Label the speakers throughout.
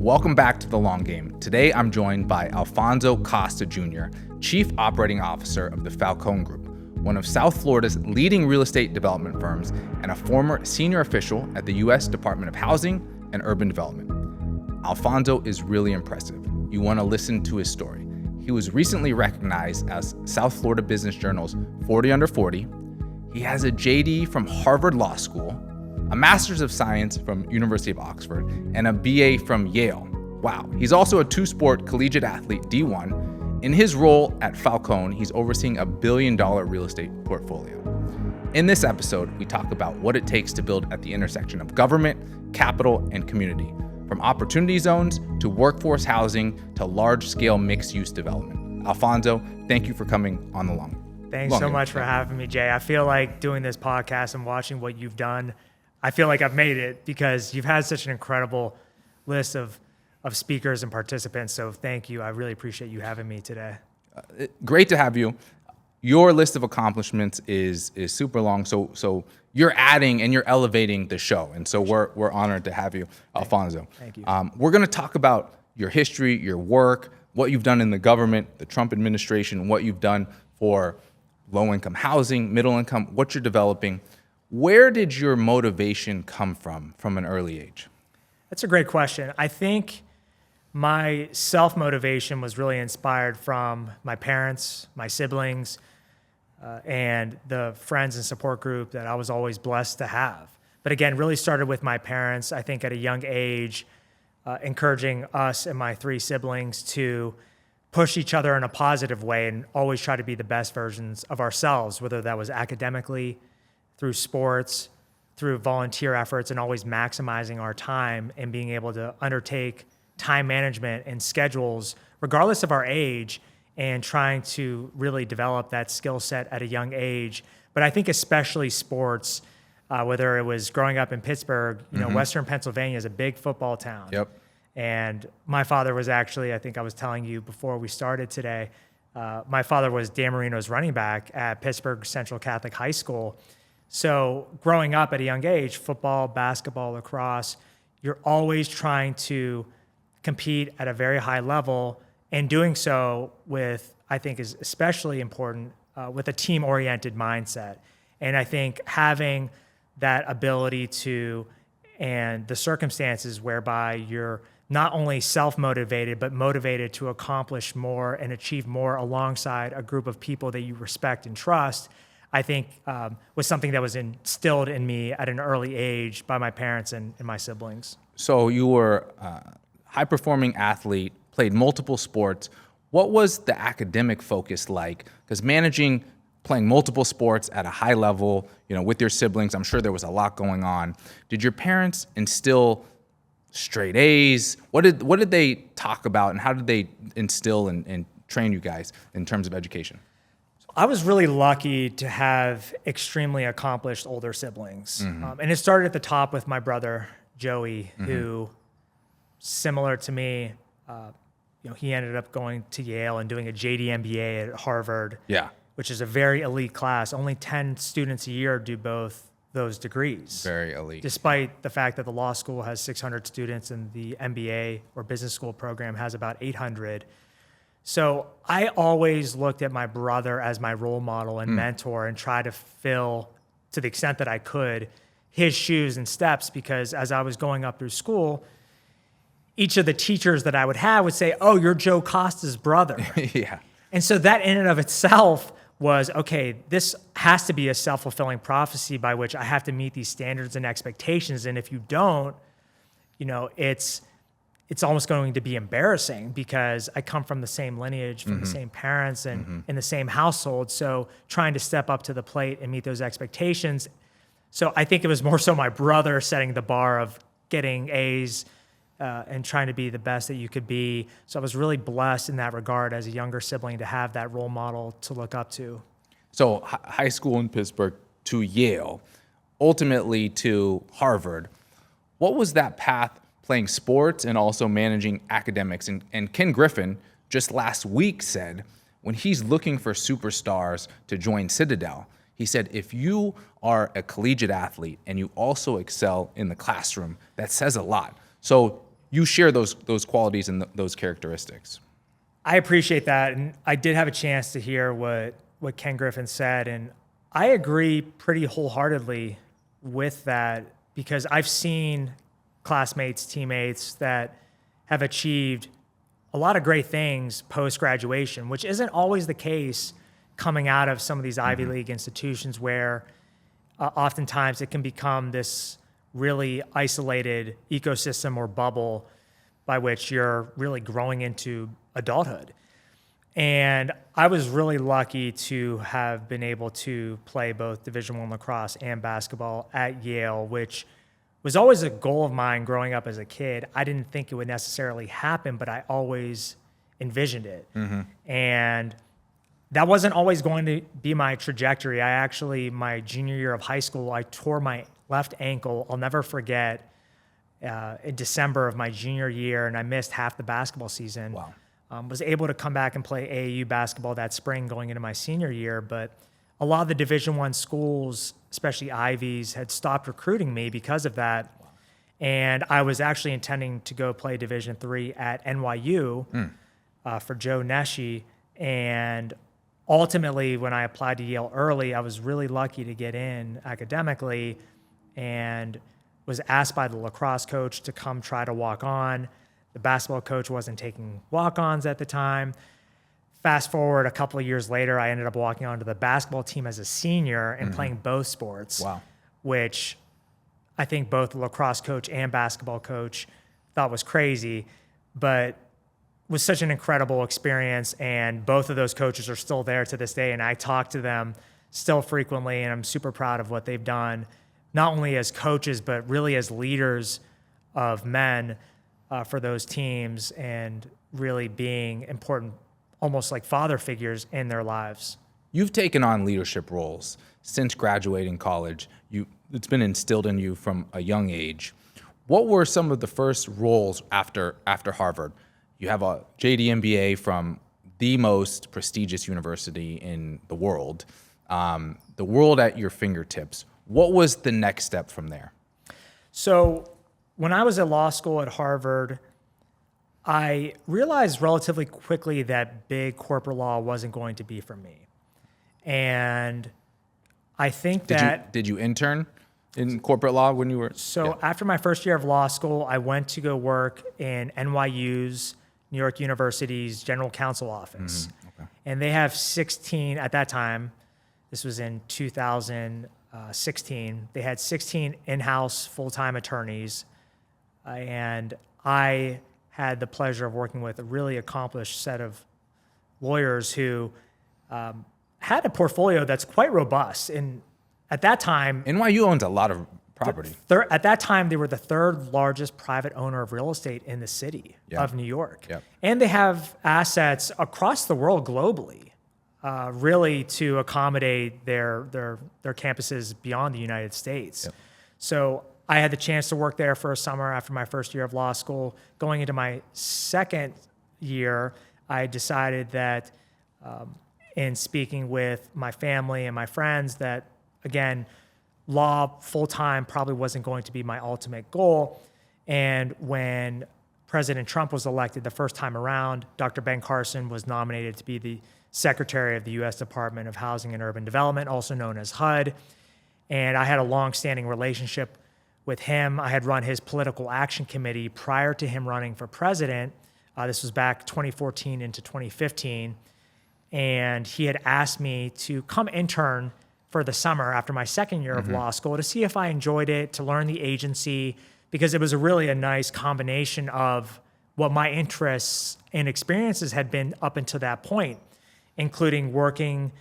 Speaker 1: Welcome back to The Long Game. Today I'm joined by Alfonso Costa Jr., Chief Operating Officer of the Falcone Group, one of South Florida's leading real estate development firms and a former senior official at the U.S. Department of Housing and Urban Development. Alfonso is really impressive. You want to listen to his story. He was recently recognized as South Florida Business Journal's 40 Under 40. He has a JD from Harvard Law School, a Master's of Science from University of Oxford, and a BA from Yale. Wow. He's also a two-sport collegiate athlete, D1. In his role at Falcone, he's overseeing a $1 billion real estate portfolio. In this episode, we talk about what it takes to build at the intersection of government, capital, and community, from opportunity zones to workforce housing to large-scale mixed-use development. Alfonso, thank you for coming on The Long.
Speaker 2: Thanks so much for having me, Jay. I feel like doing this podcast and watching what you've done, I feel like I've made it because you've had such an incredible list of speakers and participants. So thank you. I really appreciate you having me today.
Speaker 1: Great to have you. Your list of accomplishments is super long. So you're adding and you're elevating the show. And so we're honored to have you, Alfonso.
Speaker 2: Thank you.
Speaker 1: We're going to talk about your history, your work, what you've done in the government, the Trump administration, what you've done for low-income housing, middle income, what you're developing. Where did your motivation come from an early age?
Speaker 2: That's a great question. I think my self-motivation was really inspired from my parents, my siblings, and the friends and support group that I was always blessed to have. But again, really started with my parents, I think at a young age, encouraging us and my three siblings to push each other in a positive way and always try to be the best versions of ourselves, whether that was academically, through sports, through volunteer efforts, and always maximizing our time and being able to undertake time management and schedules, regardless of our age, and trying to really develop that skill set at a young age. But I think especially sports, whether it was growing up in Pittsburgh, Western Pennsylvania is a big football town.
Speaker 1: Yep.
Speaker 2: And my father was actually, I think I was telling you before we started today, my father was Dan Marino's running back at Pittsburgh Central Catholic High School. So growing up at a young age, football, basketball, lacrosse, you're always trying to compete at a very high level, and doing so with, I think is especially important, with a team-oriented mindset. And I think having that ability to, and the circumstances whereby you're not only self-motivated, but motivated to accomplish more and achieve more alongside a group of people that you respect and trust, I think was something that was instilled in me at an early age by my parents and my siblings.
Speaker 1: So you were a high-performing athlete, played multiple sports. What was the academic focus like? Because playing multiple sports at a high level, with your siblings, I'm sure there was a lot going on. Did your parents instill straight A's? What did they talk about, and how did they instill and train you guys in terms of education?
Speaker 2: I was really lucky to have extremely accomplished older siblings. And it started at the top with my brother, Joey, who, similar to me, he ended up going to Yale and doing a JD MBA at Harvard, which is a very elite class. Only 10 students a year do both those degrees.
Speaker 1: Very elite.
Speaker 2: Despite the fact that the law school has 600 students and the MBA or business school program has about 800. So I always looked at my brother as my role model and mentor and tried to fill, to the extent that I could, his shoes and steps, because as I was going up through school, each of the teachers that I would have would say, "Oh, you're Joe Costa's brother."
Speaker 1: Yeah.
Speaker 2: And so that in and of itself was, okay, this has to be a self-fulfilling prophecy by which I have to meet these standards and expectations. And if you don't, it's almost going to be embarrassing because I come from the same lineage, from the same parents and in the same household. So trying to step up to the plate and meet those expectations. So I think it was more so my brother setting the bar of getting A's and trying to be the best that you could be. So I was really blessed in that regard as a younger sibling to have that role model to look up to.
Speaker 1: So high school in Pittsburgh to Yale, ultimately to Harvard. What was that path, playing sports and also managing academics? And Ken Griffin just last week said, when he's looking for superstars to join Citadel, he said, if you are a collegiate athlete and you also excel in the classroom, that says a lot. So you share those qualities and those characteristics.
Speaker 2: I appreciate that. And I did have a chance to hear what Ken Griffin said. And I agree pretty wholeheartedly with that, because I've seen classmates, teammates that have achieved a lot of great things post-graduation, which isn't always the case coming out of some of these Ivy League institutions, where oftentimes it can become this really isolated ecosystem or bubble by which you're really growing into adulthood. And I was really lucky to have been able to play both Division I lacrosse and basketball at Yale, which was always a goal of mine growing up as a kid. I didn't think it would necessarily happen, but I always envisioned it. And that wasn't always going to be my trajectory. I actually, my junior year of high school, I tore my left ankle. I'll never forget, in December of my junior year, and I missed half the basketball season.
Speaker 1: Wow.
Speaker 2: Was able to come back and play AAU basketball that spring going into my senior year, but a lot of the Division I schools, especially Ivies, had stopped recruiting me because of that. Wow. And I was actually intending to go play Division III at NYU for Joe Nesci. And ultimately, when I applied to Yale early, I was really lucky to get in academically, and was asked by the lacrosse coach to come try to walk on. The basketball coach wasn't taking walk-ons at the time. Fast forward a couple of years later, I ended up walking onto the basketball team as a senior and playing both sports.
Speaker 1: Wow.
Speaker 2: Which I think both the lacrosse coach and basketball coach thought was crazy, but was such an incredible experience. And both of those coaches are still there to this day, and I talk to them still frequently, and I'm super proud of what they've done, not only as coaches, but really as leaders of men for those teams, and really being important, almost like father figures in their lives.
Speaker 1: You've taken on leadership roles since graduating college. It's been instilled in you from a young age. What were some of the first roles after Harvard? You have a JD MBA from the most prestigious university in the world at your fingertips. What was the next step from there?
Speaker 2: So when I was at law school at Harvard, I realized relatively quickly that big corporate law wasn't going to be for me. And I think
Speaker 1: Did you intern in corporate law when you were?
Speaker 2: So after my first year of law school, I went to go work in NYU's, New York University's general counsel office.
Speaker 1: Okay.
Speaker 2: And they have 16, at that time, this was in 2016, they had 16 in-house full-time attorneys. And I had the pleasure of working with a really accomplished set of lawyers who had a portfolio that's quite robust. And at that time,
Speaker 1: NYU owns a lot of property.
Speaker 2: At that time, they were the third largest private owner of real estate in the city of New York.
Speaker 1: Yep.
Speaker 2: And they have assets across the world globally, really to accommodate their campuses beyond the United States.
Speaker 1: Yep.
Speaker 2: So I had the chance to work there for a summer after my first year of law school. Going into my second year, I decided that in speaking with my family and my friends that, again, law full-time probably wasn't going to be my ultimate goal. And when President Trump was elected the first time around, Dr. Ben Carson was nominated to be the Secretary of the U.S. Department of Housing and Urban Development, also known as HUD. And I had a long-standing relationship with him. I had run his political action committee prior to him running for president. This was back 2014 into 2015. And he had asked me to come intern for the summer after my second year of law school to see if I enjoyed it, to learn the agency, because it was really a nice combination of what my interests and experiences had been up until that point, including working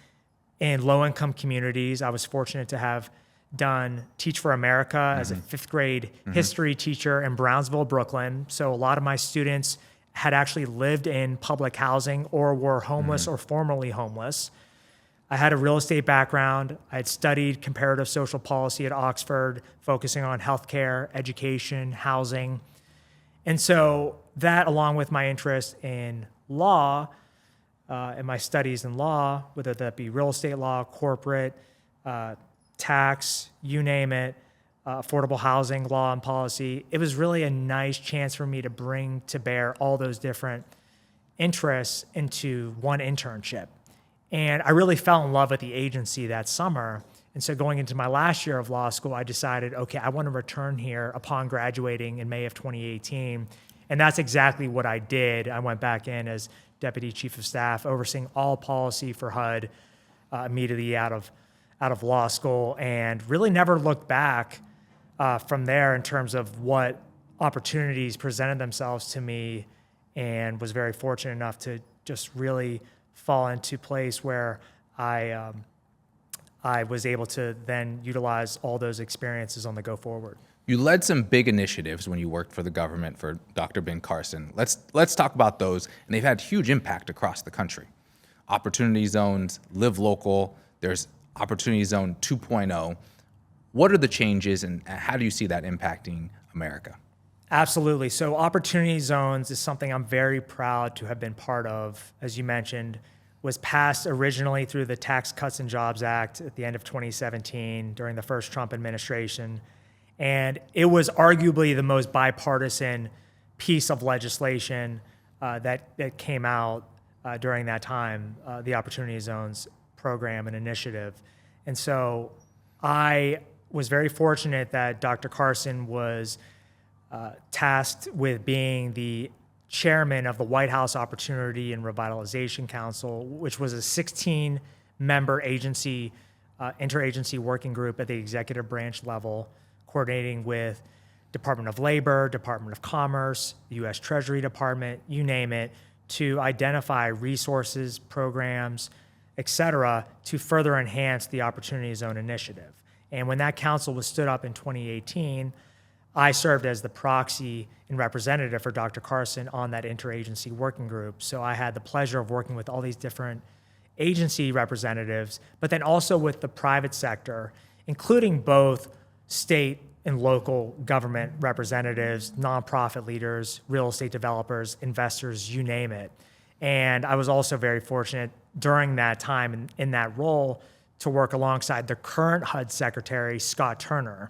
Speaker 2: in low-income communities. I was fortunate to have done Teach for America as a fifth grade history teacher in Brownsville, Brooklyn. So a lot of my students had actually lived in public housing or were homeless or formerly homeless. I had a real estate background. I had studied comparative social policy at Oxford, focusing on healthcare, education, housing. And so that, along with my interest in law and my studies in law, whether that be real estate law, corporate, tax, you name it, affordable housing law and policy. It was really a nice chance for me to bring to bear all those different interests into one internship. And I really fell in love with the agency that summer. And so going into my last year of law school, I decided, okay, I want to return here upon graduating in May of 2018. And that's exactly what I did. I went back in as Deputy Chief of Staff, overseeing all policy for HUD immediately out of law school, and really never looked back from there in terms of what opportunities presented themselves to me, and was very fortunate enough to just really fall into place where I was able to then utilize all those experiences on the go forward.
Speaker 1: You led some big initiatives when you worked for the government for Dr. Ben Carson. Let's talk about those, and they've had huge impact across the country. Opportunity zones, live local, there's Opportunity Zone 2.0. What are the changes, and how do you see that impacting America?
Speaker 2: Absolutely. So Opportunity Zones is something I'm very proud to have been part of. As you mentioned, was passed originally through the Tax Cuts and Jobs Act at the end of 2017 during the first Trump administration. And it was arguably the most bipartisan piece of legislation that came out during that time, the Opportunity Zones program and initiative. And so I was very fortunate that Dr. Carson was tasked with being the chairman of the White House Opportunity and Revitalization Council, which was a 16-member agency, interagency working group at the executive branch level, coordinating with Department of Labor, Department of Commerce, the U.S. Treasury Department, you name it, to identify resources, programs, et cetera, to further enhance the Opportunity Zone initiative. And when that council was stood up in 2018, I served as the proxy and representative for Dr. Carson on that interagency working group. So I had the pleasure of working with all these different agency representatives, but then also with the private sector, including both state and local government representatives, nonprofit leaders, real estate developers, investors, you name it. And I was also very fortunate during that time in that role to work alongside the current HUD Secretary, Scott Turner,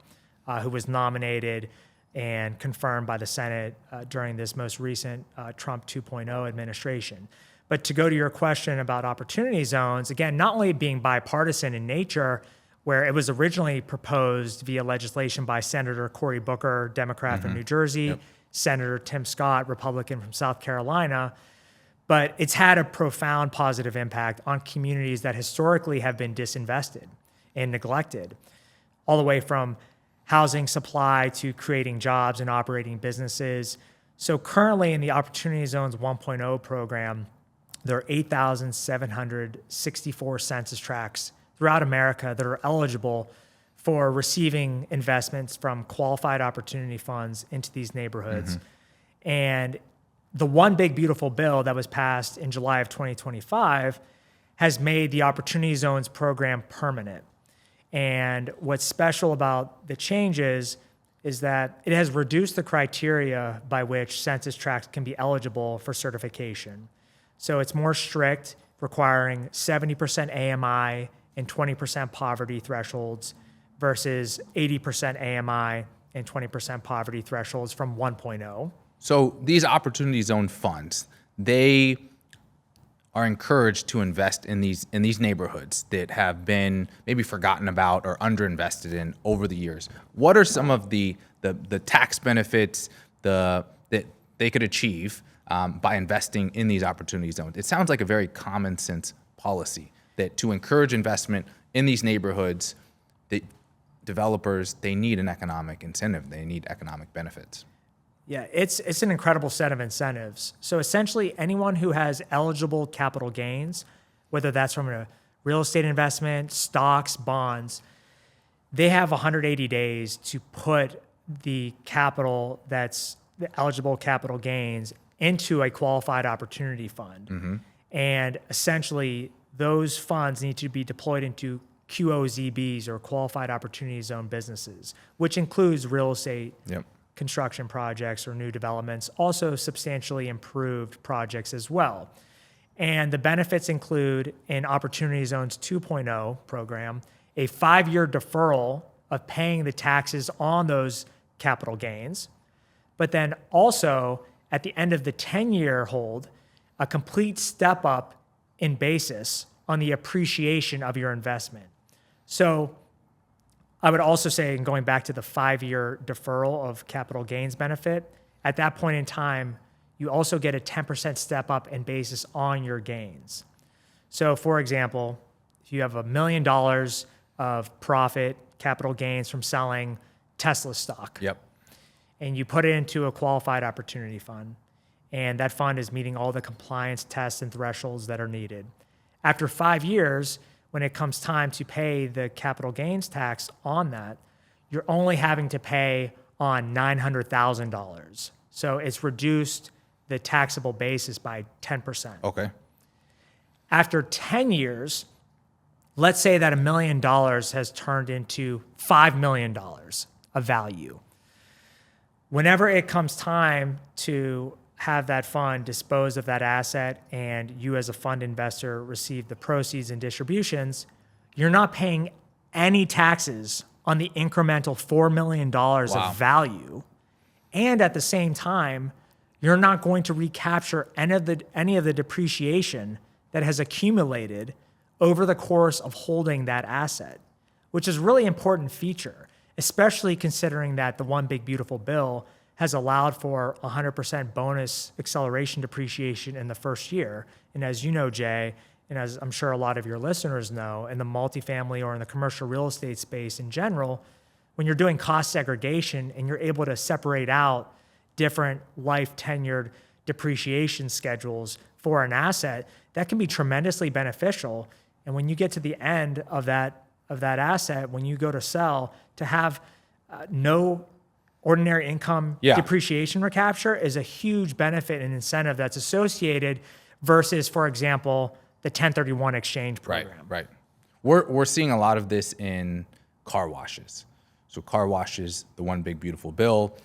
Speaker 2: who was nominated and confirmed by the Senate during this most recent Trump 2.0 administration. But to go to your question about opportunity zones, again, not only being bipartisan in nature, where it was originally proposed via legislation by Senator Cory Booker, Democrat from New Jersey, Senator Tim Scott, Republican from South Carolina, but it's had a profound positive impact on communities that historically have been disinvested and neglected, all the way from housing supply to creating jobs and operating businesses. So currently in the Opportunity Zones 1.0 program, there are 8,764 census tracts throughout America that are eligible for receiving investments from qualified opportunity funds into these neighborhoods. And the One Big Beautiful Bill that was passed in July of 2025 has made the Opportunity Zones program permanent. And what's special about the changes is that it has reduced the criteria by which census tracts can be eligible for certification. So it's more strict, requiring 70% AMI and 20% poverty thresholds versus 80% AMI and 20% poverty thresholds from 1.0.
Speaker 1: So these Opportunity Zone funds, they are encouraged to invest in these neighborhoods that have been maybe forgotten about or underinvested in over the years. What are some of the tax benefits that they could achieve by investing in these Opportunity Zones? It sounds like a very common sense policy that to encourage investment in these neighborhoods, the developers, they need an economic incentive. They need economic benefits.
Speaker 2: Yeah, it's an incredible set of incentives. So essentially, anyone who has eligible capital gains, whether that's from a real estate investment, stocks, bonds, they have 180 days to put the capital that's the eligible capital gains into a qualified opportunity fund. And essentially, those funds need to be deployed into QOZBs, or qualified opportunity zone businesses, which includes real estate, construction projects or new developments, also substantially improved projects as well. And the benefits include, in Opportunity Zones 2.0 program, a 5-year deferral of paying the taxes on those capital gains, but then also at the end of the 10-year hold, a complete step up in basis on the appreciation of your investment. So I would also say, and going back to the 5-year deferral of capital gains benefit, at that point in time, you also get a 10% step up in basis on your gains. So for example, if you have $1 million of profit, capital gains from selling Tesla stock, and you put it into a qualified opportunity fund, and that fund is meeting all the compliance tests and thresholds that are needed. After 5 years, when it comes time to pay the capital gains tax on that, you're only having to pay on $900,000. So it's reduced the taxable basis by 10%.
Speaker 1: Okay.
Speaker 2: After 10 years, let's say that $1 million has turned into $5 million of value. Whenever it comes time to have that fund dispose of that asset and you as a fund investor receive the proceeds and distributions, you're not paying any taxes on the incremental $4 million of value. And at the same time, you're not going to recapture any of the depreciation that has accumulated over the course of holding that asset, which is a really important feature, especially considering that the One Big Beautiful Bill has allowed for 100% bonus acceleration depreciation in the first year. And as you know, Jay, and as I'm sure a lot of your listeners know, in the multifamily or in the commercial real estate space in general, when you're doing cost segregation and you're able to separate out different life tenured depreciation schedules for an asset, that can be tremendously beneficial. And when you get to the end of that asset, when you go to sell, to have no ordinary income depreciation recapture is a huge benefit and incentive that's associated versus, for example, the 1031 exchange program.
Speaker 1: Right. We're seeing a lot of this in car washes. So car washes, the One Big Beautiful Bill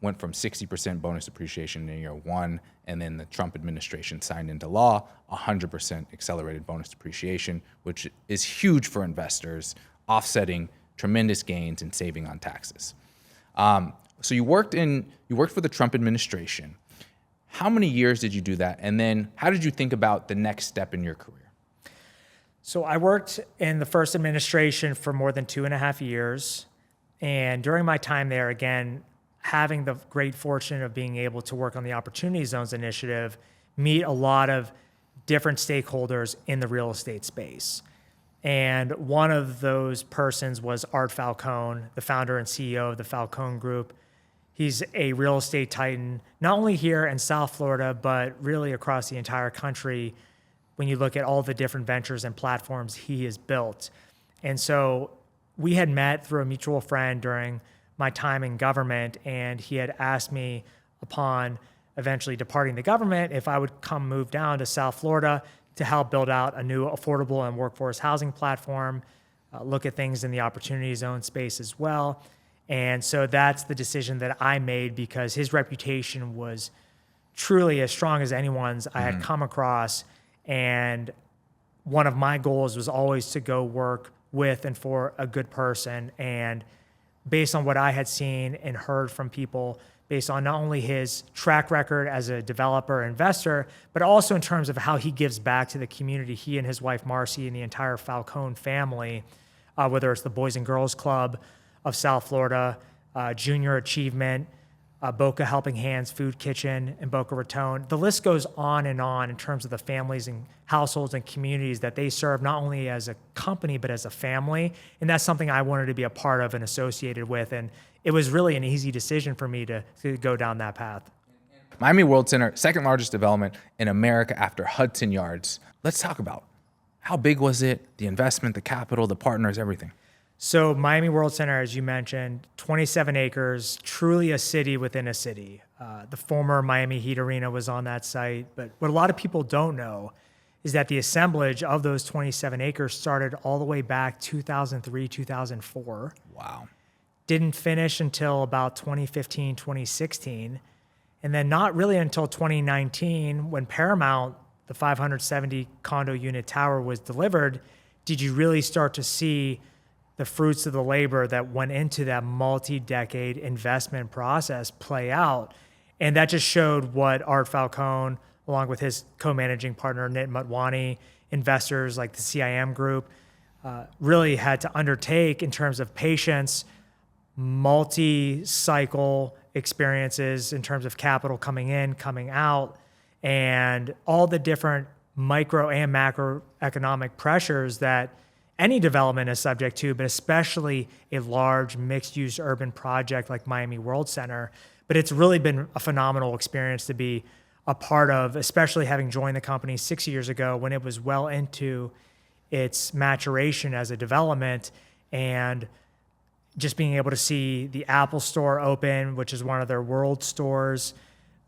Speaker 1: went from 60% bonus depreciation in year one, and then the Trump administration signed into law 100% accelerated bonus depreciation, which is huge for investors, offsetting tremendous gains and saving on taxes. So you worked for the Trump administration. How many years did you do that? And then how did you think about the next step in your career?
Speaker 2: So I worked in the first administration for more than 2.5 years. And during my time there, again, having the great fortune of being able to work on the Opportunity Zones initiative, meet a lot of different stakeholders in the real estate space. And one of those persons was Art Falcone, the founder and CEO of the Falcone Group. He's a real estate titan, not only here in South Florida, but really across the entire country when you look at all the different ventures and platforms he has built. And so we had met through a mutual friend during my time in government, and he had asked me upon eventually departing the government if I would come move down to South Florida to help build out a new affordable and workforce housing platform, look at things in the Opportunity Zone space as well. And so that's the decision that I made because his reputation was truly as strong as anyone's I had come across. And one of my goals was always to go work with and for a good person. And based on what I had seen and heard from people, based on not only his track record as a developer, investor, but also in terms of how he gives back to the community, he and his wife, Marcy, and the entire Falcone family, whether it's the Boys and Girls Club of South Florida, Junior Achievement, Boca Helping Hands Food Kitchen in Boca Raton. The list goes on in terms of the families and households and communities that they serve, not only as a company, but as a family. And that's something I wanted to be a part of and associated with. And it was really an easy decision for me to go down that path.
Speaker 1: Miami World Center, second largest development in America after Hudson Yards. Let's talk about how big was it, the investment, the capital, the partners, everything.
Speaker 2: So Miami World Center, as you mentioned, 27 acres, truly a city within a city. The former Miami Heat Arena was on that site. But what a lot of people don't know is that the assemblage of those 27 acres started all the way back 2003, 2004.
Speaker 1: Wow.
Speaker 2: Didn't finish until about 2015, 2016. And then not really until 2019, when Paramount, the 570 condo unit tower was delivered, did you really start to see the fruits of the labor that went into that multi-decade investment process play out. And that just showed what Art Falcone, along with his co-managing partner, Nit Motwani, investors like the CIM group, really had to undertake in terms of patience, multi-cycle experiences in terms of capital coming in, coming out, and all the different micro and macroeconomic pressures that any development is subject to, but especially a large mixed-use urban project like Miami World Center. But it's really been a phenomenal experience to be a part of, especially having joined the company 6 years ago when it was well into its maturation as a development, and just being able to see the Apple Store open, which is one of their world stores,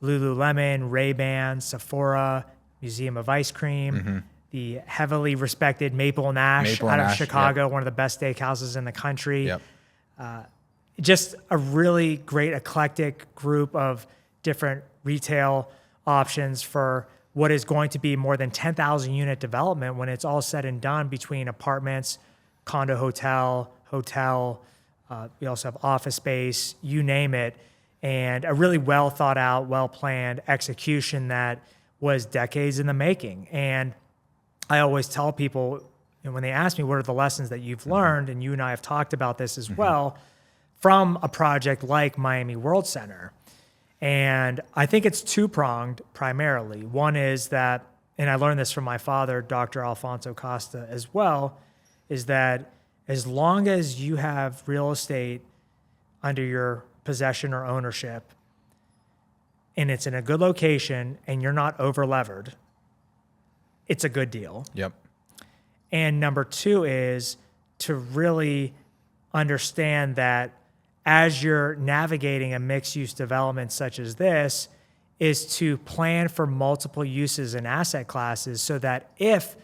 Speaker 2: Lululemon, Ray-Ban, Sephora, Museum of Ice Cream, the heavily respected Maple and Ash out of Chicago, one of the best steakhouses in the country. Just a really great eclectic group of different retail options for what is going to be more than 10,000 unit development when it's all said and done, between apartments, condo, hotel. We also have office space, you name it, and a really well thought out, well planned execution that was decades in the making. And I always tell people, when they ask me what are the lessons that you've learned, and you and I have talked about this as well, from a project like Miami World Center. And I think it's two-pronged primarily. One is that, and I learned this from my father, Dr. Alfonso Costa, as well, is that as long as you have real estate under your possession or ownership, and it's in a good location and you're not over-levered, it's a good deal. And number two is to really understand that as you're navigating a mixed-use development such as this, is to plan for multiple uses and asset classes, so that if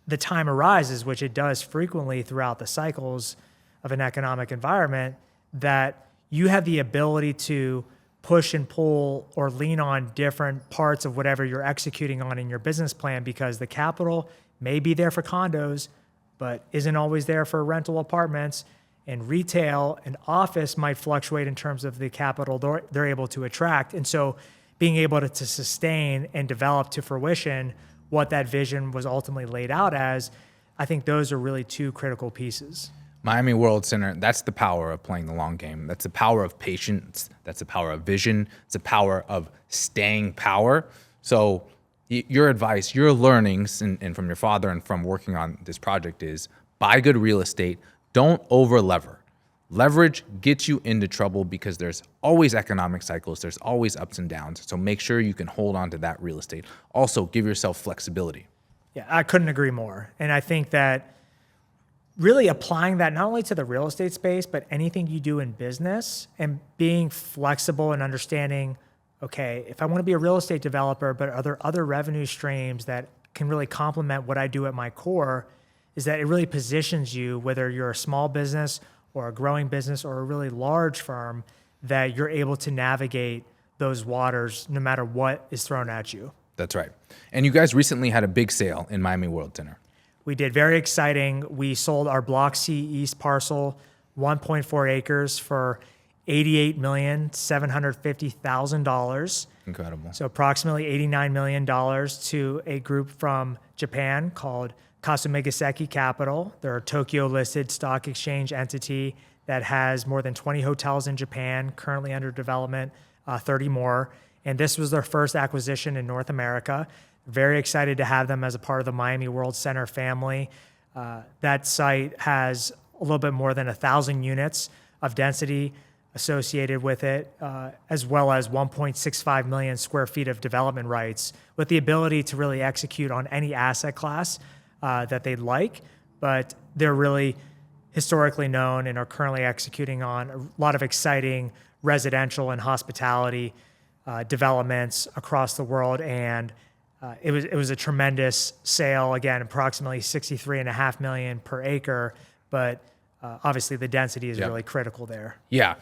Speaker 2: the time arises, which it does frequently throughout the cycles of an economic environment, that you have the ability to push and pull or lean on different parts of whatever you're executing on in your business plan, because the capital may be there for condos, but isn't always there for rental apartments. And retail and office might fluctuate in terms of the capital they're able to attract. And so being able to sustain and develop to fruition what that vision was ultimately laid out as, I think those are really two critical pieces.
Speaker 1: Miami World Center, that's the power of playing the long game. That's the power of patience. That's the power of vision. It's the power of staying power. So your advice, your learnings, and from your father and from working on this project, is buy good real estate. Don't over-lever. Leverage gets you into trouble because there's always economic cycles. There's always ups and downs. So make sure you can hold on to that real estate. Also, give yourself flexibility.
Speaker 2: Yeah, I couldn't agree more. And I think that really applying that not only to the real estate space, but anything you do in business, and being flexible and understanding, okay, if I want to be a real estate developer, but are there other revenue streams that can really complement what I do at my core, is that it really positions you, whether you're a small business or a growing business or a really large firm, that you're able to navigate those waters no matter what is thrown at you.
Speaker 1: That's right. And you guys recently had a big sale in Miami World Center.
Speaker 2: We did. Very exciting. We sold our Block C East parcel, 1.4 acres, for $88,750,000.
Speaker 1: Incredible.
Speaker 2: So approximately $89 million to a group from Japan called Kasumigaseki Capital. They're a Tokyo-listed stock exchange entity that has more than 20 hotels in Japan, currently under development, 30 more. And this was their first acquisition in North America. Very excited to have them as a part of the Miami World Center family. That site has a little bit more than 1,000 units of density associated with it, as well as 1.65 million square feet of development rights, with the ability to really execute on any asset class that they'd like. But they're really historically known and are currently executing on a lot of exciting residential and hospitality developments across the world. And it was a tremendous sale. Again, approximately $63.5 million per acre, but obviously the density is really critical there.
Speaker 1: Yeah.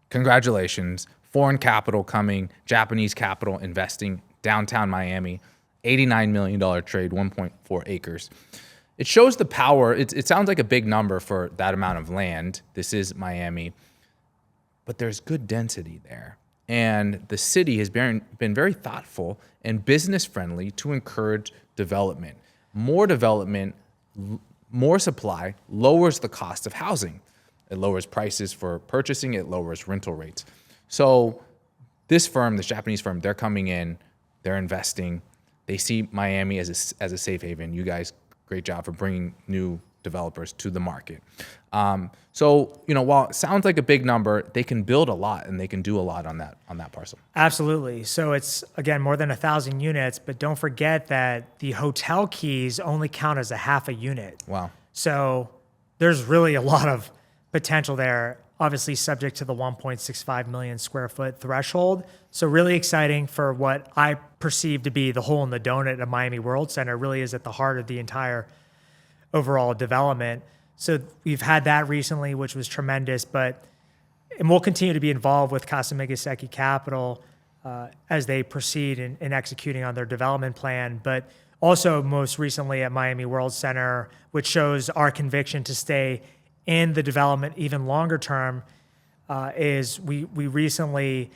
Speaker 1: Congratulations. Foreign capital coming, Japanese capital investing, downtown Miami, $89 million trade, 1.4 acres. It shows the power. It sounds like a big number for that amount of land. This is Miami, but there's good density there. And the city has been very thoughtful and business friendly to encourage development. More development, more supply lowers the cost of housing. It lowers prices for purchasing, it lowers rental rates. So this firm, this Japanese firm, they're coming in, they're investing. They see Miami as a safe haven. You guys, great job for bringing new developers to the market. So, while it sounds like a big number, they can build a lot and they can do a lot on that parcel.
Speaker 2: Absolutely. So it's, again, more than 1,000 units, but don't forget that the hotel keys only count as a half a unit.
Speaker 1: Wow.
Speaker 2: So there's really a lot of potential there, obviously subject to the 1.65 million square foot threshold. So really exciting for what I perceive to be the hole in the donut of Miami World Center. Really is at the heart of the entire overall development. So we've had that recently, which was tremendous, and we'll continue to be involved with Kasamigaseki Capital as they proceed in executing on their development plan. But also most recently at Miami World Center, which shows our conviction to stay in the development even longer term, is we recently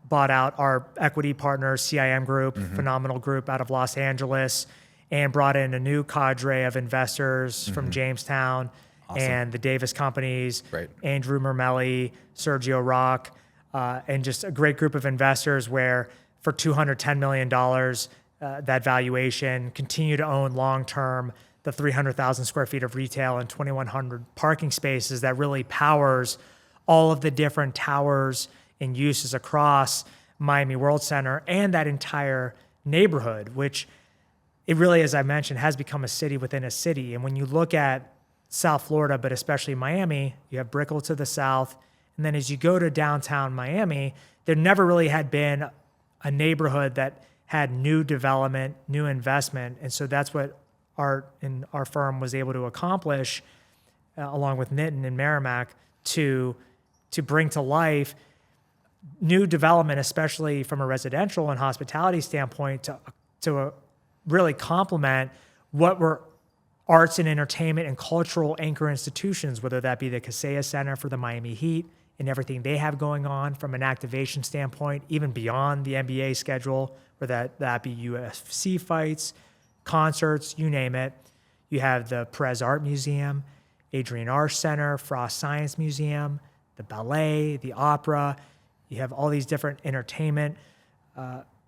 Speaker 2: bought out our equity partner, CIM Group, phenomenal group out of Los Angeles, and brought in a new cadre of investors from Jamestown. Awesome. And the Davis companies, right. Andrew Mermelli, Sergio Rock, and just a great group of investors where for $210 million, that valuation, continue to own long-term the 300,000 square feet of retail and 2,100 parking spaces that really powers all of the different towers and uses across Miami World Center and that entire neighborhood, which it really, as I mentioned, has become a city within a city. And when you look at South Florida, but especially Miami, you have Brickell to the south. And then as you go to downtown Miami, there never really had been a neighborhood that had new development, new investment. And so that's what our firm was able to accomplish, along with Nitin and Merrimack, to bring to life new development, especially from a residential and hospitality standpoint, to really complement what were arts and entertainment and cultural anchor institutions, whether that be the Kaseya Center for the Miami Heat and everything they have going on from an activation standpoint, even beyond the NBA schedule, whether that be UFC fights, concerts, you name it. You have the Perez Art Museum, Adrian Arsh Center, Frost Science Museum, the ballet, the opera. You have all these different entertainment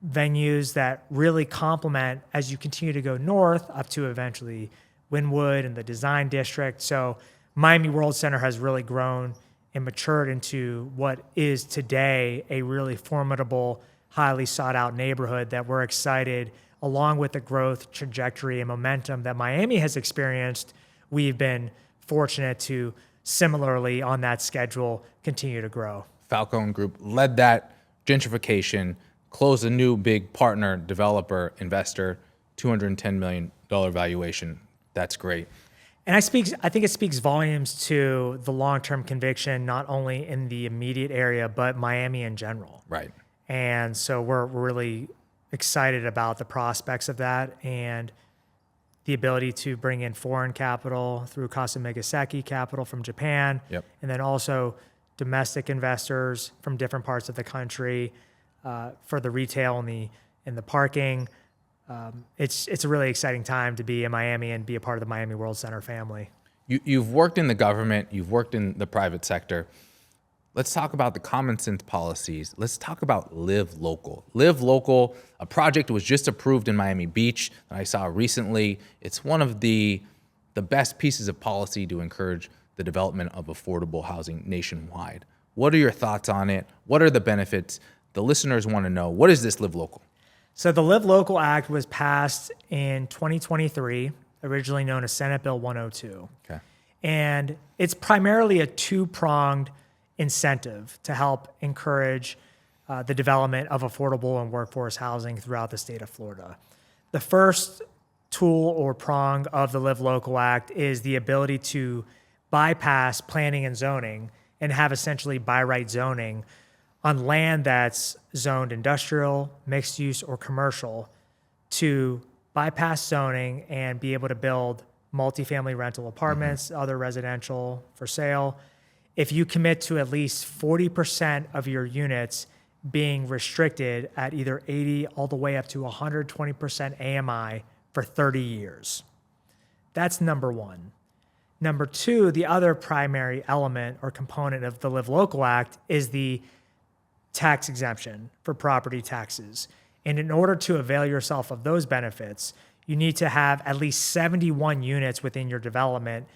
Speaker 2: venues that really complement as you continue to go north up to eventually Wynwood and the Design District. So Miami World Center has really grown and matured into what is today a really formidable, highly sought out neighborhood that we're excited, along with the growth trajectory and momentum that Miami has experienced. We've been fortunate to similarly on that schedule continue to grow.
Speaker 1: Falcone Group led that gentrification, closed a new big partner, developer, investor, $210 million valuation. That's great.
Speaker 2: And I think it speaks volumes to the long-term conviction, not only in the immediate area, but Miami in general.
Speaker 1: Right.
Speaker 2: And so we're really excited about the prospects of that and the ability to bring in foreign capital through Kasamigaseki Capital from Japan.
Speaker 1: Yep. And
Speaker 2: then also domestic investors from different parts of the country for the retail and the parking. It's a really exciting time to be in Miami and be a part of the Miami World Center family.
Speaker 1: You've worked in the government, you've worked in the private sector. Let's talk about the common sense policies. Let's talk about Live Local. Live Local, a project was just approved in Miami Beach that I saw recently. It's one of the best pieces of policy to encourage the development of affordable housing nationwide. What are your thoughts on it? What are the benefits? The listeners want to know, what is this Live Local?
Speaker 2: So the Live Local Act was passed in 2023, originally known as Senate Bill 102.
Speaker 1: Okay.
Speaker 2: And it's primarily a two-pronged incentive to help encourage the development of affordable and workforce housing throughout the state of Florida. The first tool or prong of the Live Local Act is the ability to bypass planning and zoning and have essentially by right zoning on land that's zoned industrial, mixed use, or commercial, to bypass zoning and be able to build multifamily rental apartments, other residential for sale. If you commit to at least 40% of your units being restricted at either 80 all the way up to 120% AMI for 30 years. That's number one. Number two, the other primary element or component of the Live Local Act is the tax exemption for property taxes. And in order to avail yourself of those benefits, you need to have at least 71 units within your development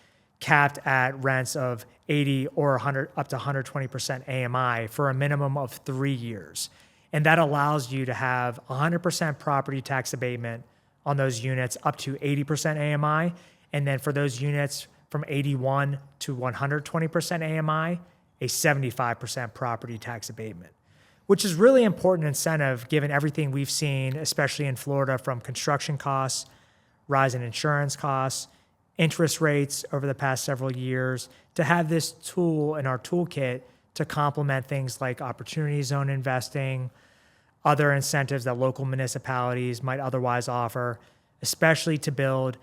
Speaker 2: capped at rents of 80 or 100 up to 120% AMI for a minimum of 3 years. And that allows you to have 100% property tax abatement on those units up to 80% AMI. And then for those units from 81 to 120% AMI, a 75% property tax abatement, which is really important incentive given everything we've seen, especially in Florida, from construction costs, rise in insurance costs, interest rates over the past several years, to have this tool in our toolkit to complement things like opportunity zone investing, other incentives that local municipalities might otherwise offer, especially to build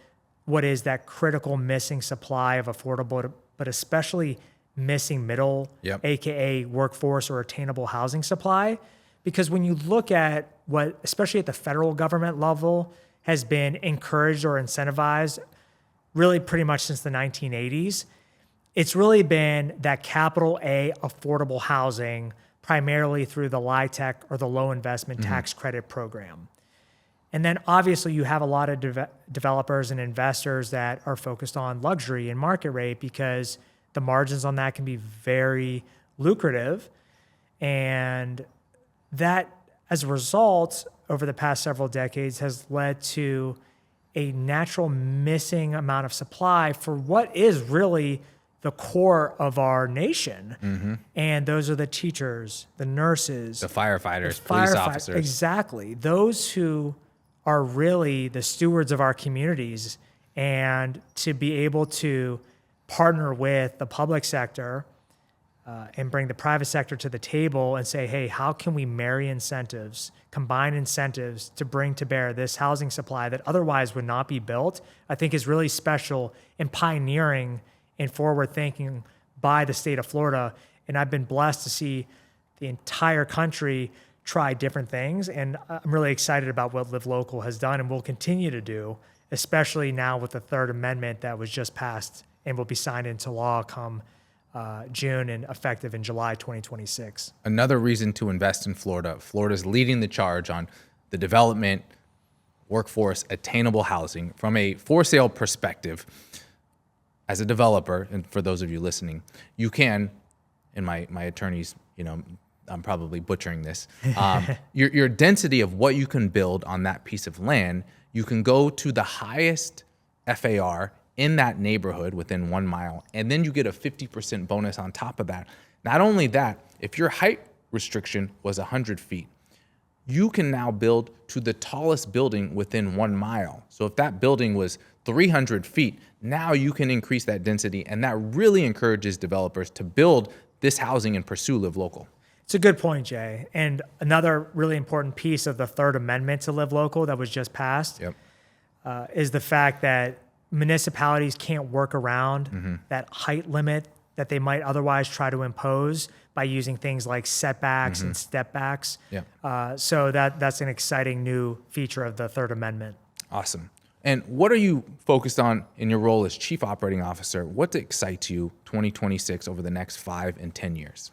Speaker 2: what is that critical missing supply of affordable, but especially missing middle, AKA workforce or attainable housing supply. Because when you look at what, especially at the federal government level, has been encouraged or incentivized really pretty much since the 1980s, it's really been that capital A affordable housing, primarily through the LIHTC or the low investment tax credit program. And then obviously you have a lot of developers and investors that are focused on luxury and market rate because the margins on that can be very lucrative. And that, as a result, over the past several decades has led to a natural missing amount of supply for what is really the core of our nation. And those are the teachers, the nurses,
Speaker 1: the firefighters, police officers.
Speaker 2: Exactly. Those who are really the stewards of our communities, and to be able to partner with the public sector and bring the private sector to the table and say, hey, how can we marry incentives, combine incentives to bring to bear this housing supply that otherwise would not be built, I think is really special and pioneering and forward thinking by the state of Florida. And I've been blessed to see the entire country try different things. And I'm really excited about what Live Local has done and will continue to do, especially now with the Third Amendment that was just passed and will be signed into law come June and effective in July 2026.
Speaker 1: Another reason to invest in Florida. Florida's leading the charge on the development, workforce, attainable housing. From a for sale perspective, as a developer, and for those of you listening, you can, and my attorneys, I'm probably butchering this, your density of what you can build on that piece of land, you can go to the highest FAR in that neighborhood within 1 mile, and then you get a 50% bonus on top of that. Not only that, if your height restriction was 100 feet, you can now build to the tallest building within 1 mile. So if that building was 300 feet, now you can increase that density, and that really encourages developers to build this housing and pursue Live Local.
Speaker 2: It's a good point, Jay. And another really important piece of the Third Amendment to Live Local that was just passed is the fact that municipalities can't work around that height limit that they might otherwise try to impose by using things like setbacks and step backs. So that's an exciting new feature of the Third Amendment.
Speaker 1: Awesome. And what are you focused on in your role as Chief Operating Officer? What excites you 2026 over the next 5 and 10 years?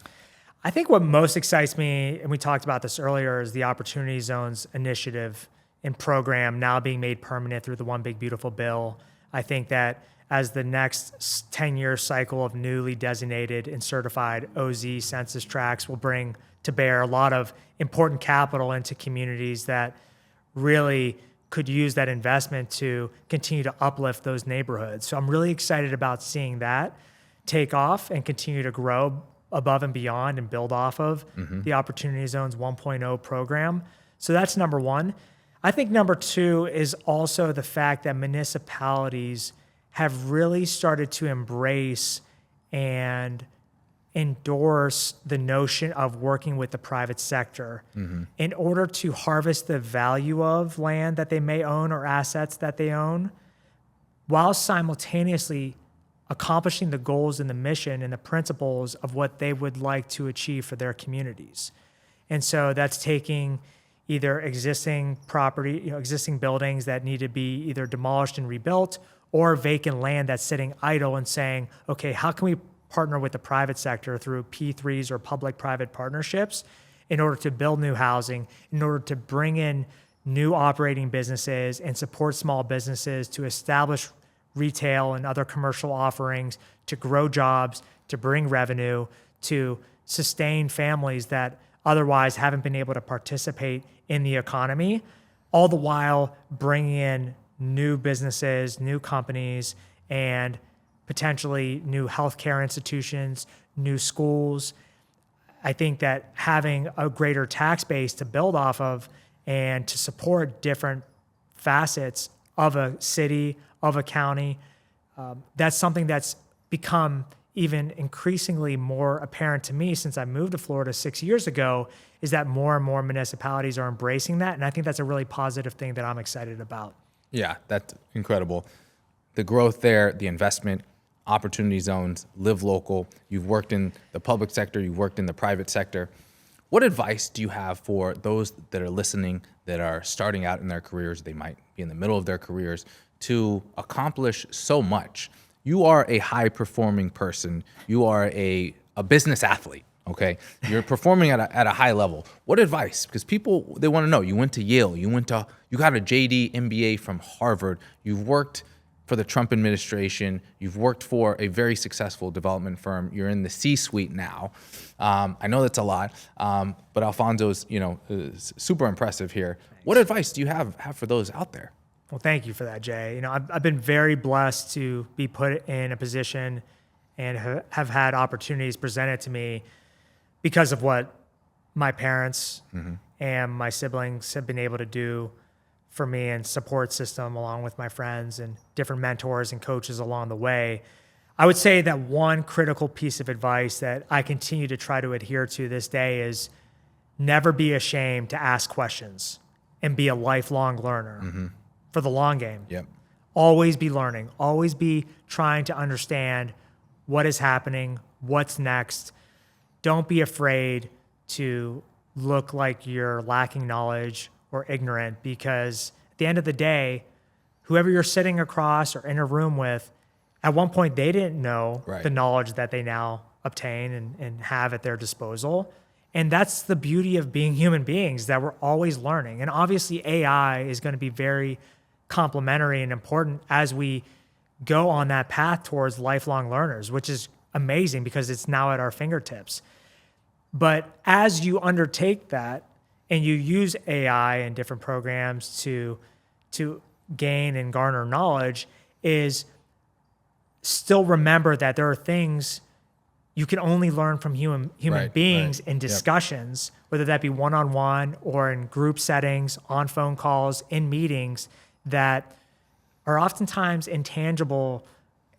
Speaker 2: I think what most excites me, and we talked about this earlier, is the Opportunity Zones initiative and program now being made permanent through the One Big Beautiful Bill. I think that as the next 10-year cycle of newly designated and certified OZ census tracts will bring to bear a lot of important capital into communities that really could use that investment to continue to uplift those neighborhoods. So I'm really excited about seeing that take off and continue to grow above and beyond and build off of the Opportunity Zones 1.0 program. So that's number one. I think number two is also the fact that municipalities have really started to embrace and endorse the notion of working with the private sector in order to harvest the value of land that they may own or assets that they own, while simultaneously accomplishing the goals and the mission and the principles of what they would like to achieve for their communities. And so that's taking either existing property, existing buildings that need to be either demolished and rebuilt, or vacant land that's sitting idle, and saying, okay, how can we partner with the private sector through P3s or public-private partnerships in order to build new housing, in order to bring in new operating businesses and support small businesses to establish retail and other commercial offerings, to grow jobs, to bring revenue, to sustain families that otherwise haven't been able to participate in the economy, all the while bringing in new businesses, new companies, and potentially new healthcare institutions, new schools. I think that having a greater tax base to build off of and to support different facets of a city, of a county, that's something that's become even increasingly more apparent to me since I moved to Florida 6 years ago, is that more and more municipalities are embracing that. And I think that's a really positive thing that I'm excited about.
Speaker 1: Yeah, that's incredible. The growth there, the investment, opportunity zones, live local. You've worked in the public sector, you've worked in the private sector. What advice do you have for those that are listening, that are starting out in their careers, they might be in the middle of their careers, to accomplish so much? You are a high-performing person. You are a business athlete, okay? You're performing at a high level. What advice? Because people, they want to know. You went to Yale. You got a JD MBA from Harvard. You've worked for the Trump administration. You've worked for a very successful development firm. You're in the C-suite now. I know that's a lot, but Alfonso's, is super impressive here.
Speaker 2: Thanks.
Speaker 1: What advice do you have for those out there?
Speaker 2: Well, thank you for that, Jay. I've been very blessed to be put in a position and have had opportunities presented to me because of what my parents and my siblings have been able to do for me, and support system along with my friends and different mentors and coaches along the way. I would say that one critical piece of advice that I continue to try to adhere to this day is never be ashamed to ask questions and be a lifelong learner for the long game.
Speaker 1: Yep.
Speaker 2: Always be learning, always be trying to understand what is happening, what's next. Don't be afraid to look like you're lacking knowledge or ignorant, because at the end of the day, whoever you're sitting across or in a room with, at one point they didn't know the knowledge that they now obtain and have at their disposal. And that's the beauty of being human beings, that we're always learning. And obviously AI is going to be very complementary and important as we go on that path towards lifelong learners, which is amazing because it's now at our fingertips. But as you undertake that and you use AI and different programs to gain and garner knowledge, is still remember that there are things you can only learn from human beings in discussions, whether that be one-on-one or in group settings, on phone calls, in meetings, that are oftentimes intangible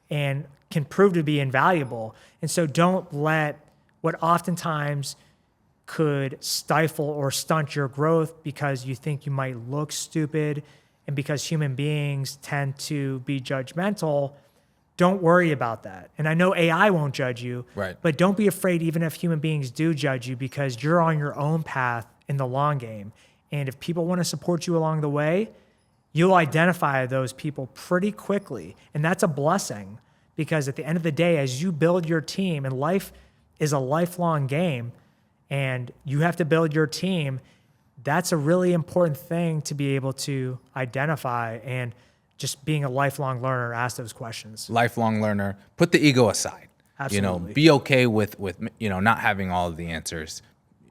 Speaker 2: and can prove to be invaluable. And so don't let what oftentimes could stifle or stunt your growth because you think you might look stupid, and because human beings tend to be judgmental, don't worry about that. And I know AI won't judge you, but don't be afraid even if human beings do judge you, because you're on your own path in the long game. And if people want to support you along the way, you'll identify those people pretty quickly. And that's a blessing, because at the end of the day, as you build your team, and life is a lifelong game, and you have to build your team, that's a really important thing to be able to identify. And just being a lifelong learner, ask those questions.
Speaker 1: Lifelong learner, put the ego aside.
Speaker 2: Absolutely.
Speaker 1: Be okay with not having all of the answers,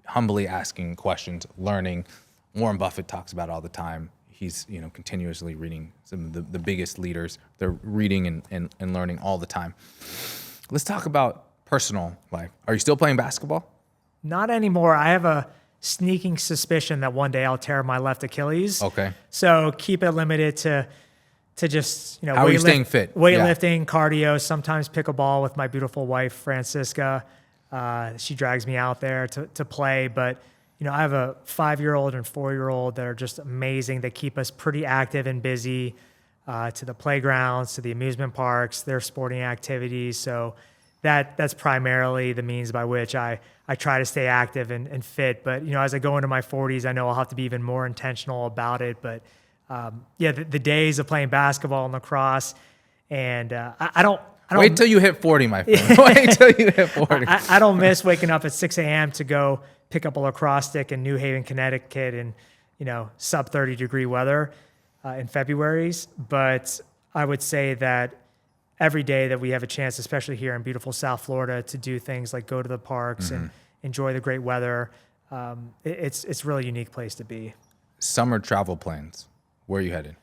Speaker 1: humbly asking questions, learning. Warren Buffett talks about it all the time. He's continuously reading. Some of the biggest leaders, they're reading and learning all the time. Let's talk about personal life. Are you still playing basketball?
Speaker 2: Not anymore. I have a sneaking suspicion that one day I'll tear my left Achilles.
Speaker 1: Okay.
Speaker 2: So keep it limited to just,
Speaker 1: how are you staying fit?
Speaker 2: Weightlifting, cardio, sometimes pickleball with my beautiful wife, Francisca. She drags me out there to play. But, I have a 5-year-old and 4-year-old that are just amazing. They keep us pretty active and busy. to the playgrounds, to the amusement parks, their sporting activities. So that's primarily the means by which I try to stay active and fit. But, as I go into my 40s, I know I'll have to be even more intentional about it. But the days of playing basketball and lacrosse, and I don't
Speaker 1: wait till you hit 40, my friend. Wait till you hit 40.
Speaker 2: I don't miss waking up at 6 a.m. to go pick up a lacrosse stick in New Haven, Connecticut in, sub 30 degree weather in February's. But I would say that every day that we have a chance, especially here in beautiful South Florida, to do things like go to the parks and enjoy the great weather, it's a really unique place to be.
Speaker 1: Summer travel plans. Where are you headed?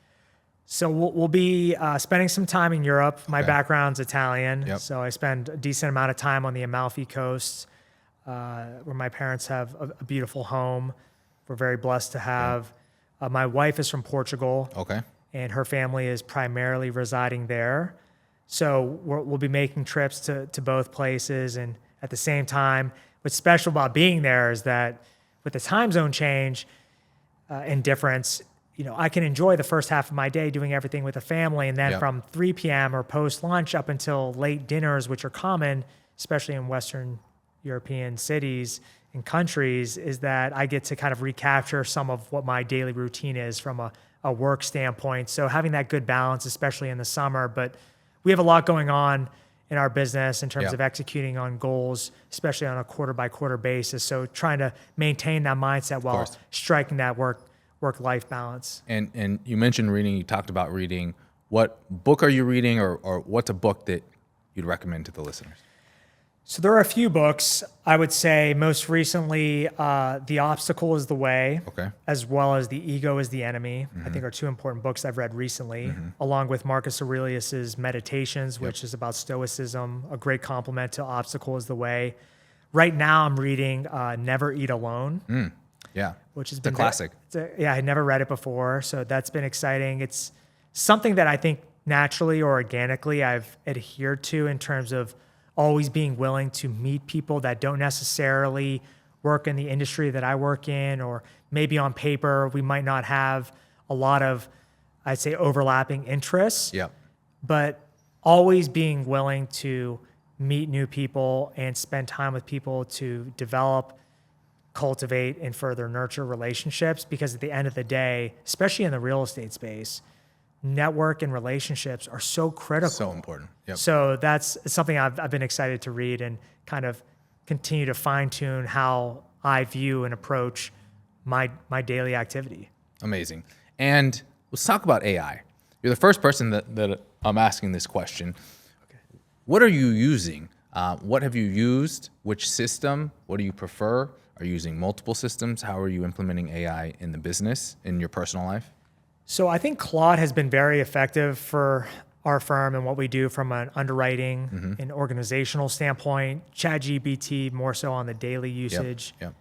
Speaker 2: So we'll be spending some time in Europe. My background's Italian,
Speaker 1: Yep.
Speaker 2: so I spend a decent amount of time on the Amalfi Coast, where my parents have a beautiful home. We're very blessed to have. My wife is from Portugal,
Speaker 1: Okay.
Speaker 2: and her family is primarily residing there. So we'll be making trips to both places. And at the same time, what's special about being there is that with the time zone change and difference, I can enjoy the first half of my day doing everything with the family. And then
Speaker 1: Yep.
Speaker 2: from 3 p.m. or post lunch up until late dinners, which are common, especially in Western European cities and countries, is that I get to kind of recapture some of what my daily routine is from a work standpoint. So having that good balance, especially in the summer. But we have a lot going on in our business in terms
Speaker 1: Yep.
Speaker 2: of executing on goals, especially on a quarter by quarter basis. So trying to maintain that mindset while
Speaker 1: course.
Speaker 2: striking that work-life balance.
Speaker 1: And you mentioned reading. You talked about reading. What book are you reading, or what's a book that you'd recommend to the listeners?
Speaker 2: So there are a few books. I would say most recently, The Obstacle is the Way,
Speaker 1: Okay.
Speaker 2: as well as The Ego is the Enemy, I think are two important books I've read recently, along with Marcus Aurelius's Meditations, which is about Stoicism, a great complement to Obstacle is the Way. Right now I'm reading Never Eat Alone,
Speaker 1: Yeah.
Speaker 2: which has
Speaker 1: It's a
Speaker 2: been
Speaker 1: classic.
Speaker 2: I had never read it before, so that's been exciting. It's something that I think naturally or organically I've adhered to in terms of always being willing to meet people that don't necessarily work in the industry that I work in, or maybe on paper we might not have a lot of, I'd say, overlapping interests,
Speaker 1: Yep.
Speaker 2: but always being willing to meet new people and spend time with people to develop, cultivate, and further nurture relationships. Because at the end of the day, especially in the real estate space, network and relationships are so critical.
Speaker 1: So important. Yep.
Speaker 2: So that's something I've been excited to read and kind of continue to fine tune how I view and approach my daily activity.
Speaker 1: Amazing. And let's talk about AI. You're the first person that I'm asking this question.
Speaker 2: Okay.
Speaker 1: What are you using? What have you used? Which system? What do you prefer? Are you using multiple systems? How are you implementing AI in the business, in your personal life?
Speaker 2: So I think Claude has been very effective for our firm and what we do from an underwriting and organizational standpoint. ChatGPT more so on the daily usage.
Speaker 1: Yep.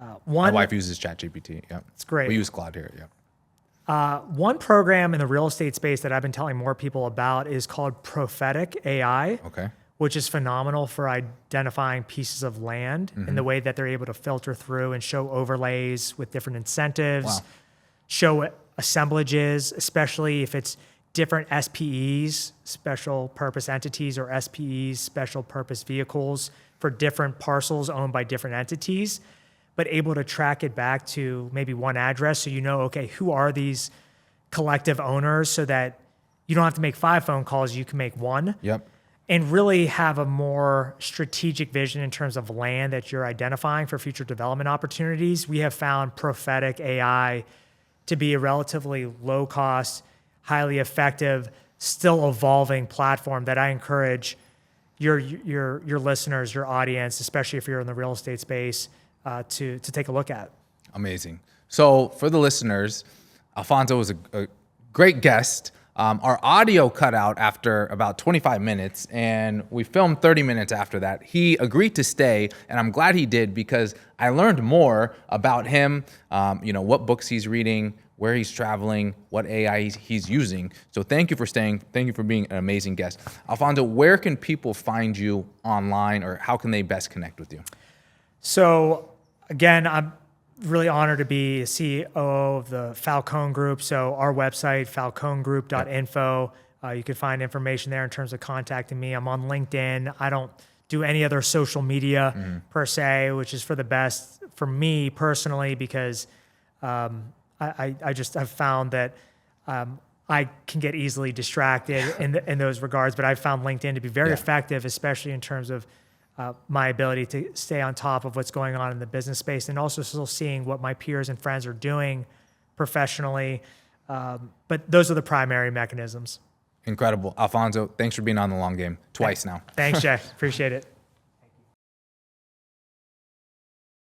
Speaker 2: My
Speaker 1: My wife uses ChatGPT. Yep.
Speaker 2: It's great.
Speaker 1: We use Claude here. Yep.
Speaker 2: One program in the real estate space that I've been telling more people about is called Prophetic AI,
Speaker 1: Okay.
Speaker 2: which is phenomenal for identifying pieces of land in the way that they're able to filter through and show overlays with different incentives,
Speaker 1: Wow.
Speaker 2: show assemblages, especially if it's different SPEs, special purpose entities, or SPEs, special purpose vehicles for different parcels owned by different entities, but able to track it back to maybe one address. So okay, who are these collective owners, so that you don't have to make 5 phone calls, you can make one.
Speaker 1: Yep.
Speaker 2: And really have a more strategic vision in terms of land that you're identifying for future development opportunities. We have found Prophetic AI to be a relatively low cost, highly effective, still evolving platform that I encourage your listeners, your audience, especially if you're in the real estate space, to take a look at.
Speaker 1: Amazing. So for the listeners, Alfonso was a great guest. Our audio cut out after about 25 minutes, and we filmed 30 minutes after that. He agreed to stay, and I'm glad he did, because I learned more about him, what books he's reading, where he's traveling, what AI he's using. So thank you for staying. Thank you for being an amazing guest. Alfonso, where can people find you online, or how can they best connect with you?
Speaker 2: So again, I'm really honored to be a CEO of the Falcone Group. So our website, falconegroup.info. You can find information there in terms of contacting me. I'm on LinkedIn. I don't do any other social media per se, which is for the best for me personally, because I just have found that I can get easily distracted in those regards. But I've found LinkedIn to be very effective, especially in terms of my ability to stay on top of what's going on in the business space, and also still seeing what my peers and friends are doing professionally. But those are the primary mechanisms.
Speaker 1: Incredible. Alfonso, thanks for being on The Long Game twice now.
Speaker 2: Thanks, Jay. Appreciate it.